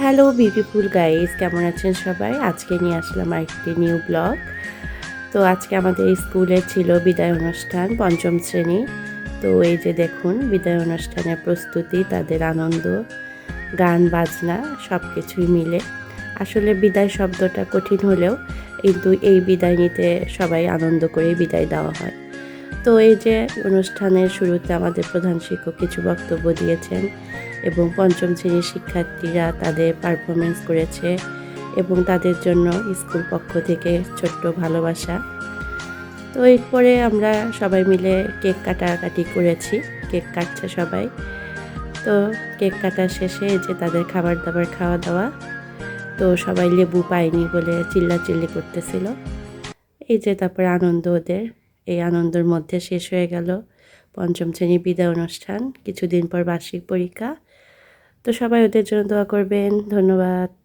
Hello beautiful guys, কেমন আছেন সবাই? আজকে নিয়ে আসলাম আরেকটি নিউ ব্লগ। তো আজকে আমাদের স্কুলে ছিল বিদায় অনুষ্ঠান, পঞ্চম শ্রেণী। তো এই যে দেখুন বিদায় অনুষ্ঠানের প্রস্তুতি, তাদের আনন্দ, গান বাজনা সব কিছুই মিলে। আসলে বিদায় শব্দটা কঠিন হলেও কিন্তু এই বিদায় নিতে সবাই আনন্দ করে বিদায় দেওয়া হয়। তো এই যে অনুষ্ঠানের শুরুতে আমাদের প্রধান শিক্ষক কিছু বক্তব্য দিয়েছেন এবং পঞ্চম শ্রেণীর শিক্ষার্থীরা তাদের পারফরমেন্স করেছে এবং তাদের জন্য স্কুল পক্ষ থেকে ছোট্ট ভালোবাসা। তো এরপরে আমরা সবাই মিলে কেক কাটাকাটি করেছি, কেক কাটছে সবাই। তো কেক কাটা শেষে এই যে তাদের খাবার দাবার খাওয়া দাওয়া। তো সবাই লেবু পায়নি বলে চিল্লাচিল্লি করতেছিল। এই যে তারপরে আনন্দ ওদের, এই আনন্দের মধ্যে শেষ হয়ে গেল পঞ্চম শ্রেণীর বিদায় অনুষ্ঠান। কিছুদিন পর বার্ষিক পরীক্ষা। তো সবাই ওদের জন্য দোয়া করবেন। ধন্যবাদ।